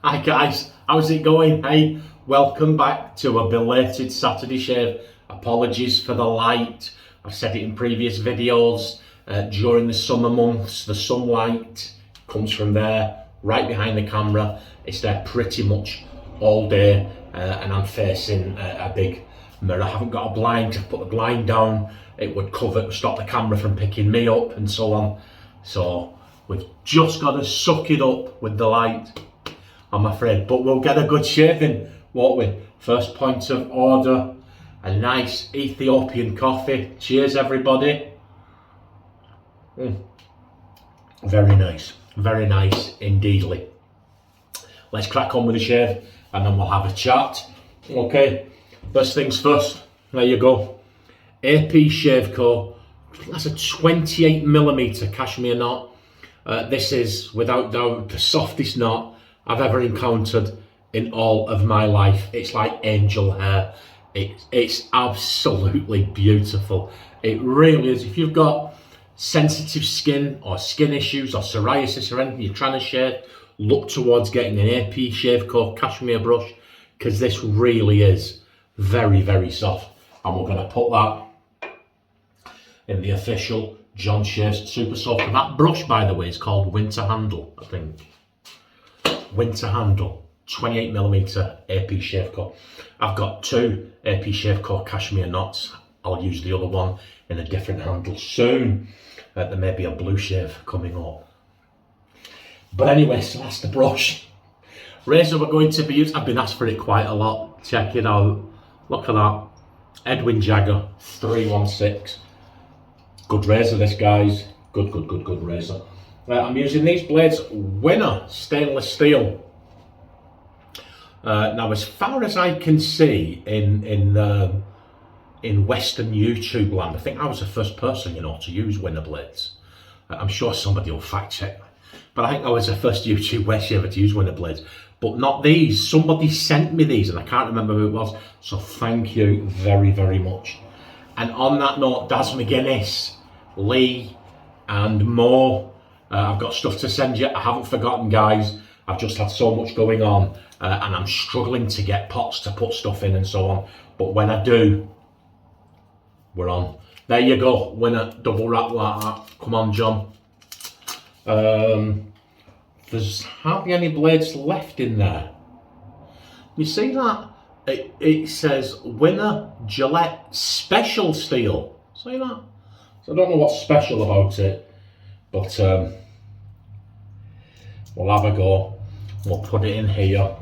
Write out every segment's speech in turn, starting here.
Hi guys, how's it going? Hey, welcome back to a belated Saturday shave. Apologies for the light. I've said it in previous videos. During the summer months, the sunlight comes from there, right behind the camera. It's there pretty much all day, and I'm facing a big mirror. I haven't got a blind. To put the blind down, it would stop the camera from picking me up and so on. So we've just got to suck it up with the light, I'm afraid, but we'll get a good shaving, won't we? First point of order, a nice Ethiopian coffee. Cheers, everybody. Very nice indeedly. Let's crack on with the shave and then we'll have a chat. Okay, first things first, there you go. AP Shaveco, that's a 28mm cashmere knot. This is without doubt the softest knot I've ever encountered in all of my life. It's like angel hair. It's absolutely beautiful. It really is. If you've got sensitive skin or skin issues or psoriasis or anything you're trying to shave, look towards getting an AP Shaveco cashmere brush, because this really is very soft. And we're going to put that in the official John Shaves Super Soft. And that brush, by the way, is called Winter Handle, I think. Winter Handle, 28mm AP Shaveco. I've got two AP Shaveco cashmere knots. I'll use the other one in a different handle soon. There may be a blue shave coming up. But anyway, so that's the brush. Razor we're going to be using, I've been asked for it quite a lot. Check it out. Look at that. Edwin Jagger 316. Good razor this, guys. Good razor. I'm using these blades, Winner stainless steel. Now, as far as I can see in Western YouTube land, I think I was the first person, to use Winner blades. I'm sure somebody will fact check, but I think I was the first YouTube West shaver to use Winner blades, but not these. Somebody sent me these, and I can't remember who it was. So thank you very much. And on that note, Daz McGuinness, Lee, and more. I've got stuff to send you. I haven't forgotten, guys. I've just had so much going on, and I'm struggling to get pots to put stuff in and so on. But when I do, we're on. There you go. Winner double wrap like that. Come on, John. There's hardly any blades left in there. You see that? It says Winner Gillette Special Steel. See that? So I don't know what's special about it, but we'll have a go. We'll put it in here.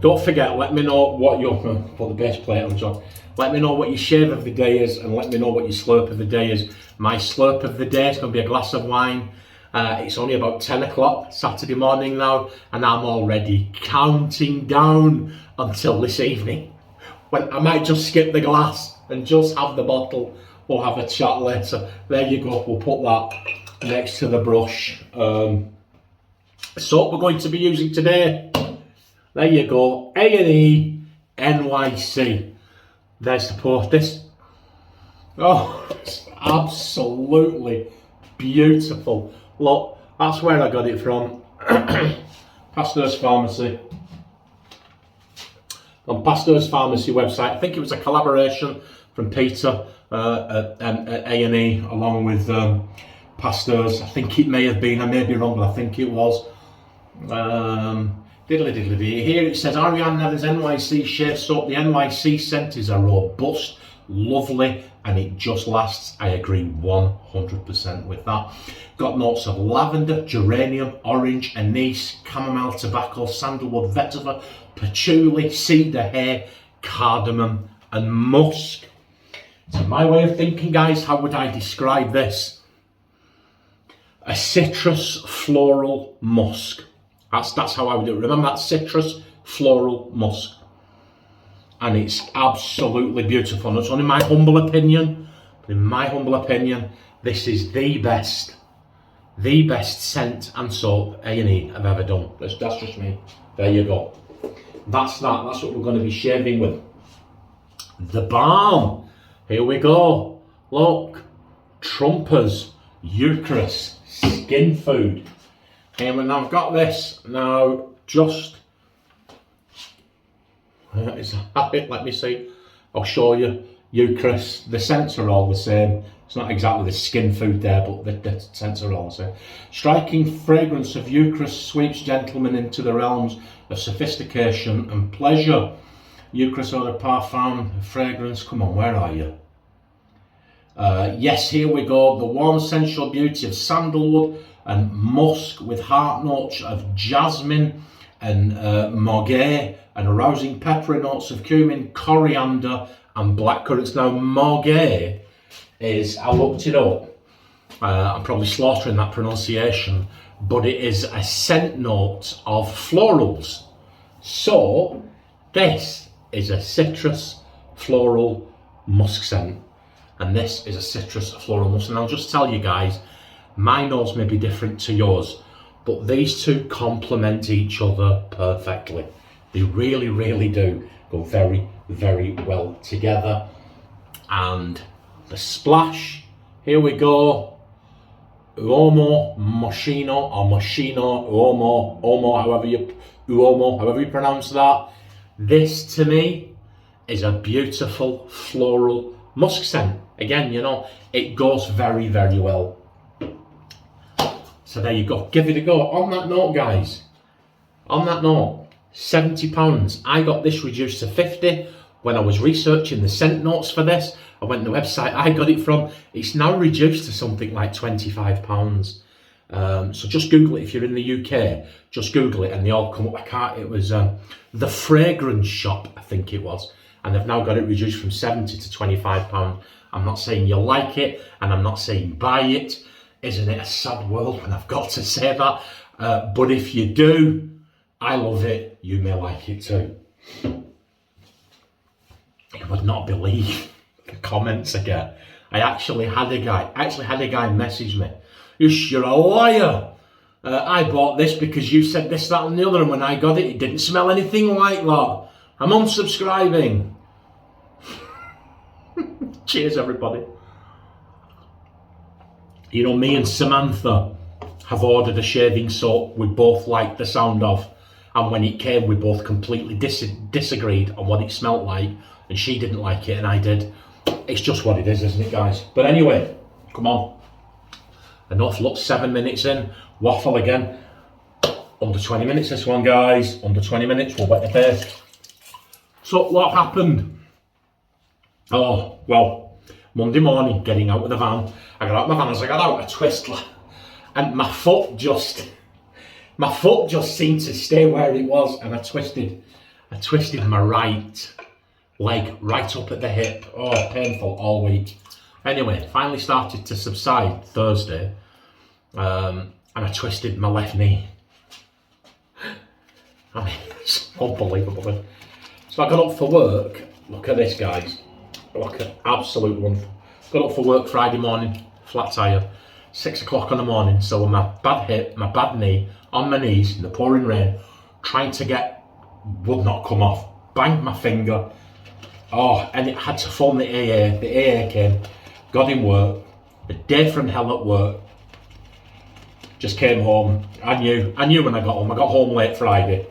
Don't forget, let me know what your, put the base plate on, John. Let me know what your shave of the day is, and let me know what your slurp of the day is. My slurp of the day is going to be a glass of wine. It's only about 10 o'clock Saturday morning now, and I'm already counting down until this evening, when I might just skip the glass and just have the bottle. We'll have a chat later. There you go. We'll put that next to the brush. Soap we're going to be using today. There you go. A&E NYC. There's the post. Oh, it's absolutely beautiful. Look, that's where I got it from. Pasteur's Pharmacy. On Pasteur's Pharmacy website. I think it was a collaboration from Peter at A&E along with Pasteur's. I think it may have been, I may be wrong, but I think it was. Diddly. Here it says Ariane Nether's NYC shave soap. The NYC scent is a robust, lovely, and it just lasts. I agree 100% with that. Got notes of lavender, geranium, orange, anise, chamomile, tobacco, sandalwood, vetiver, patchouli, cedar hair, cardamom, and musk. So my way of thinking, guys, how would I describe this? A citrus floral musk. That's how I would do it. Remember that citrus floral musk. And it's absolutely beautiful. And it's only my humble opinion, but in my humble opinion, this is the best scent and soap A&E I've ever done. That's just me. There you go. That's that. That's what we're going to be shaving with. The balm. Here we go. Look. Trumpers. Eucris. Skin food. And when I've got this now, just, let me see, I'll show you. Eucris, the scents are all the same. It's not exactly the skin food there, but the scents are all the same. Striking fragrance of Eucris sweeps gentlemen into the realms of sophistication and pleasure. Eucris eau de parfum fragrance. Come on, where are you? Yes, here we go. The warm sensual beauty of sandalwood and musk with heart notes of jasmine and maguey and arousing peppery notes of cumin, coriander and black currants. Now, maguey is, I looked it up, I'm probably slaughtering that pronunciation, but it is a scent note of florals. So, this is a citrus floral musk scent, and this is a citrus floral musk. And I'll just tell you guys, my nose may be different to yours, but these two complement each other perfectly. They really, really do go very, very well together. And the splash, here we go. Uomo, Moschino, or Moschino, Uomo, however you pronounce that. This to me is a beautiful floral musk scent. Again, you know, it goes very, very well. So there you go, give it a go. On that note, guys, on that note, £70. I got this reduced to 50 when I was researching the scent notes for this. I went to the website I got it from. It's now reduced to something like £25. So just Google it if you're in the UK. Just Google it and they all come up. It was the Fragrance Shop, I think it was. And they've now got it reduced from 70 to £25. I'm not saying you'll like it, and I'm not saying buy it. Isn't it a sad world when I've got to say that? But if you do, I love it. You may like it too. You would not believe the comments I get. I actually had a guy message me. You're a liar. I bought this because you said this, that and the other, and when I got it, it didn't smell anything like that. I'm unsubscribing. Cheers, everybody. You know, me and Samantha have ordered a shaving soap we both liked the sound of, and when it came, we both completely disagreed on what it smelled like, and she didn't like it and I did. It's just what it is, isn't it, guys? But anyway, come on. Enough, look, 7 minutes in, waffle again. Under 20 minutes this one, guys. Under 20 minutes, we'll wet the paste. So what happened? Oh, well, Monday morning, getting out of the van. I got out of my van, as I got out, I twisted, and my foot just seemed to stay where it was, and I twisted my right leg right up at the hip. Oh, painful all week. Anyway, finally started to subside Thursday, and I twisted my left knee. I mean, it's unbelievable. So I got up for work. Look at this, guys. Look at absolute wonderful. Got up for work Friday morning, flat tire, 6 o'clock in the morning. So with my bad hip, my bad knee, on my knees in the pouring rain, trying to get, would not come off. Banged my finger. Oh, and it had to phone the AA. The AA came, got in work. The day from hell at work. Just came home. I knew when I got home. I got home late Friday.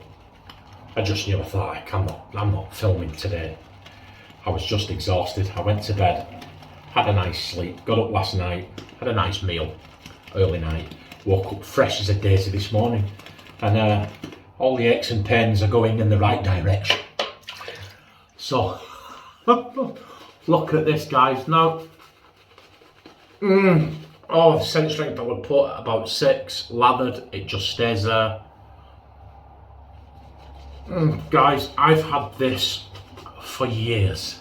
I just knew. I thought, I'm not filming today. I was just exhausted. I went to bed, had a nice sleep, got up last night, had a nice meal, early night, woke up fresh as a daisy this morning, and all the aches and pains are going in the right direction. So, look at this, guys. Now, the scent strength I would put at about 6, lathered, it just stays there. Guys, I've had this for years.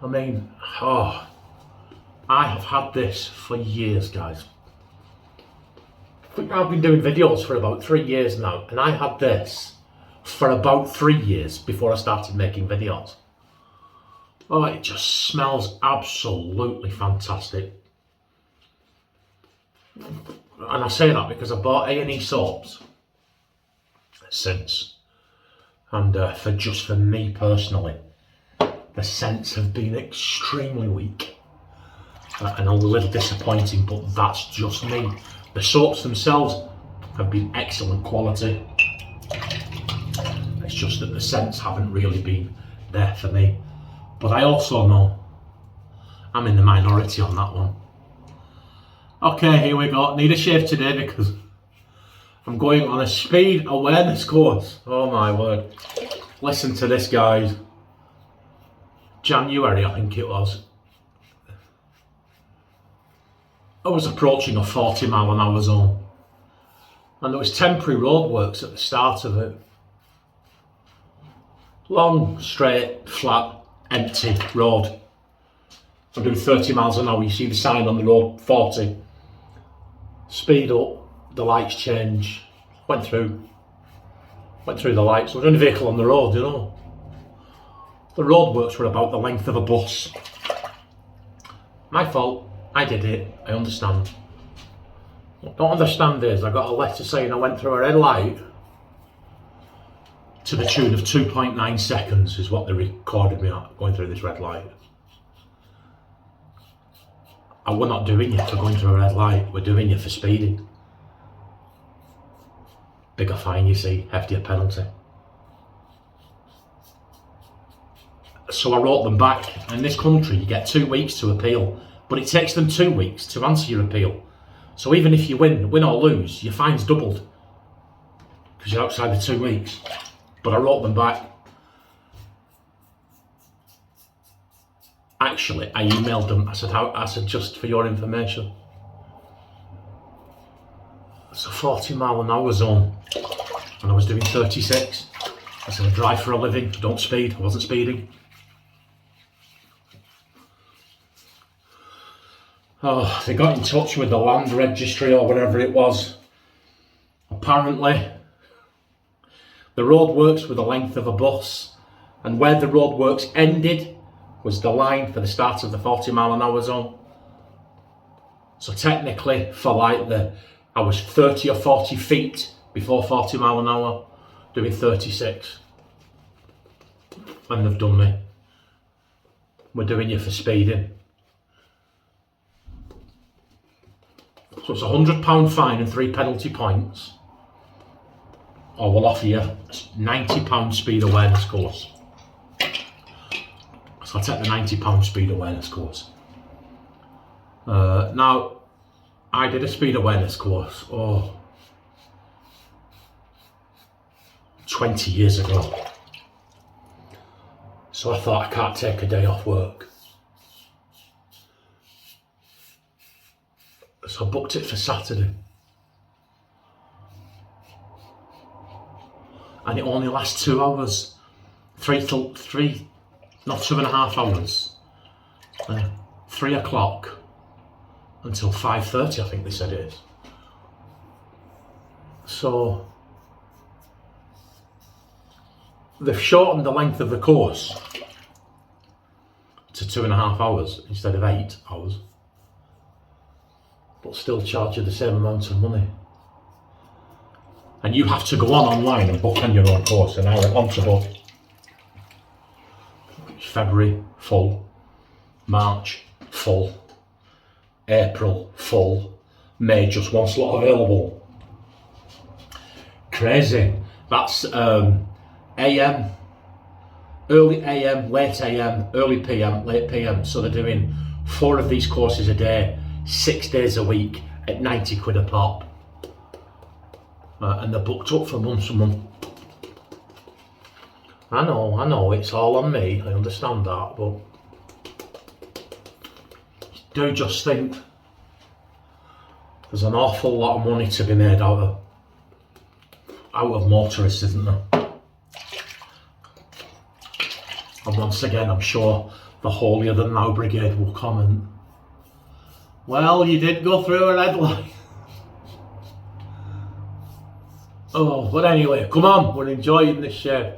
I mean, I have had this for years, guys. I think I've been doing videos for about 3 years now, and I had this for about 3 years before I started making videos. Oh, it just smells absolutely fantastic. And I say that because I bought A&E soaps since, and for me personally, the scents have been extremely weak and a little disappointing, but that's just me. The soaps themselves have been excellent quality. It's just that the scents haven't really been there for me. But I also know I'm in the minority on that one. Okay, here we go. Need a shave today because I'm going on a speed awareness course. Oh my word. Listen to this, guys. January, I think it was. I was approaching a 40-mile-an-hour zone. And there was temporary roadworks at the start of it. Long, straight, flat, empty road. I'm doing 30 miles an hour. You see the sign on the road, 40. Speed up, the lights change. Went through the lights. I was in a vehicle on the road, you know. The roadworks were about the length of a bus. My fault. I did it. I understand. What I don't understand is I got a letter saying I went through a red light to the tune of 2.9 seconds is what they recorded me at going through this red light. And we're not doing it for going through a red light, we're doing it for speeding. Bigger fine, you see, heftier penalty. So I wrote them back. In this country you get 2 weeks to appeal, but it takes them 2 weeks to answer your appeal. So even if you win or lose, your fine's doubled because you're outside the 2 weeks. But I wrote them back. Actually, I emailed them. I said, just for your information, it's a 40-mile-an-hour zone, and I was doing 36. I said, I drive for a living, don't speed. I wasn't speeding. Oh, they got in touch with the land registry or whatever it was. Apparently, the roadworks were the length of a bus, and where the roadworks ended was the line for the start of the 40-mile-an-hour zone. So technically, I was 30 or 40 feet before 40 mile an hour, doing 36. And they've done me. We're doing you for speeding. So it's a £100 fine and 3 penalty points, or we'll offer you a £90 speed awareness course. So I'll take the £90 speed awareness course. Now, I did a speed awareness course 20 years ago. So I thought, I can't take a day off work. So I booked it for Saturday. And it only lasts 2 hours. 3, not 2.5 hours. 3 o'clock until 5:30, I think they said it is. So they've shortened the length of the course to 2.5 hours instead of 8 hours, but still charge you the same amount of money. And you have to go online and book on your own course, and I went on to book. February, full. March, full. April, full. May, just 1 slot available. Crazy. That's AM, early AM, late AM, early PM, late PM. So they're doing 4 of these courses a day, 6 days a week at 90 quid a pop. And they're booked up for months and months. I know, it's all on me, I understand that, but do just think there's an awful lot of money to be made out of motorists, isn't there? And once again, I'm sure the holier than thou brigade will comment, well, you did go through a red light. Oh, but anyway, come on, we're enjoying this shave.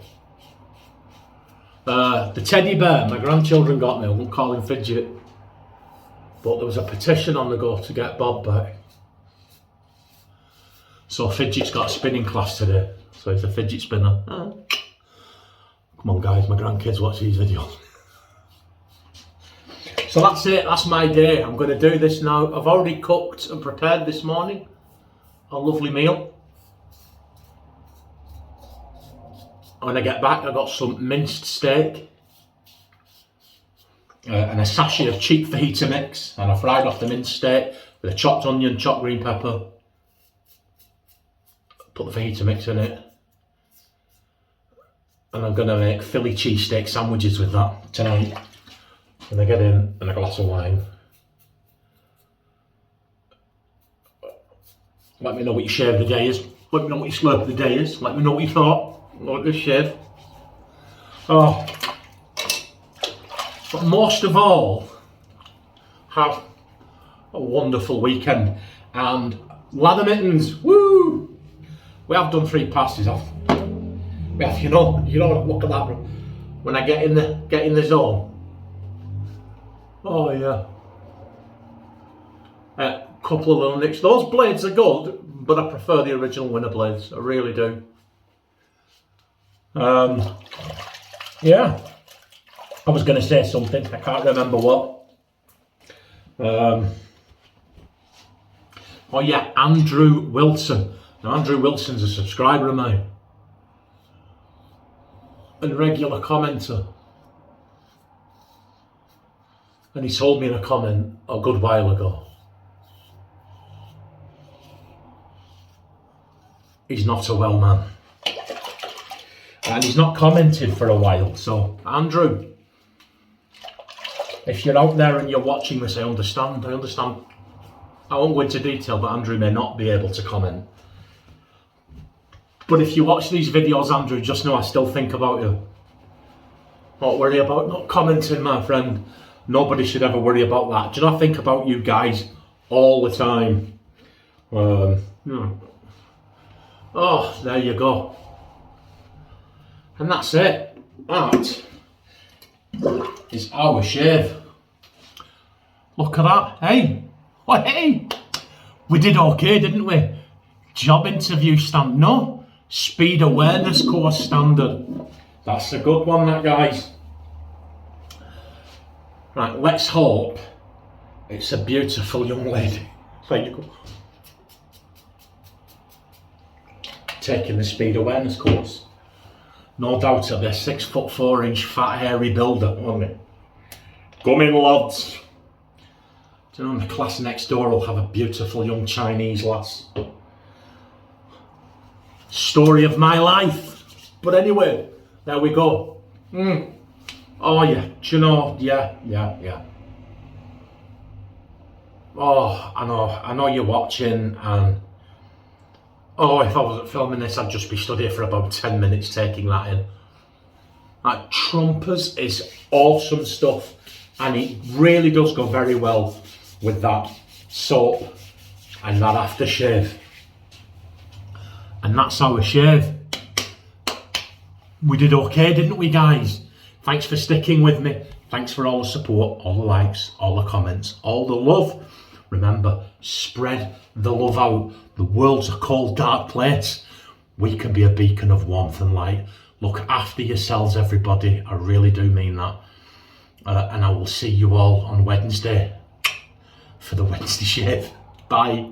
The teddy bear my grandchildren got me, I won't call him Fidget, but there was a petition on the go to get Bob back. So Fidget's got a spinning class today, so he's a fidget spinner. Oh. Come on guys, my grandkids watch these videos. So that's it, that's my day. I'm going to do this now. I've already cooked and prepared this morning a lovely meal. when I get back, I got some minced steak and a sachet of cheap fajita mix, and I fried off the minced steak with a chopped onion, chopped green pepper. Put the fajita mix in it, and I'm gonna make Philly cheesesteak sandwiches with that tonight. And I get in and a glass of wine. Let me know what your shave of the day is. Let me know what your slurp of the day is. Let me know what you thought about this shave. Oh, but most of all, have a wonderful weekend. And lather mittens, woo! We have done 3 passes off. We have, you know, look at that. When I get in the zone. Oh yeah. A couple of little nicks. Those blades are good, but I prefer the original winner blades. I really do. Yeah. I was going to say something. I can't remember what. Oh yeah, Andrew Wilson. Now, Andrew Wilson's a subscriber of mine and regular commenter. And he told me in a comment a good while ago, he's not a well man. And he's not commented for a while. So, Andrew, if you're out there and you're watching this, I understand. I won't go into detail, but Andrew may not be able to comment. But if you watch these videos, Andrew, just know I still think about you. Don't worry about not commenting, my friend. Nobody should ever worry about that. Do you know, I think about you guys all the time. Oh, there you go. And that's it. That is our shave. Look at that. Hey. Oh, hey. We did okay, didn't we? Job interview stand. No. Speed awareness course standard. That's a good one, that, guys. Right, let's hope it's a beautiful young lady. There you go. Taking the speed awareness course. No doubt it'll be a 6'4" fat hairy builder, won't it? Come in, lads. Do you know, the class next door will have a beautiful young Chinese lass. Story of my life. But anyway, there we go. Oh yeah, do you know, yeah. Oh, I know you're watching, and oh, if I wasn't filming this, I'd just be stood here for about 10 minutes taking that in. Like, Trumpers is awesome stuff, and it really does go very well with that soap and that aftershave. And that's our shave. We did okay, didn't we, guys? Thanks for sticking with me. Thanks for all the support, all the likes, all the comments, all the love. Remember, spread the love out. The world's a cold, dark place. We can be a beacon of warmth and light. Look after yourselves, everybody. I really do mean that. And I will see you all on Wednesday for the Wednesday shave. Bye.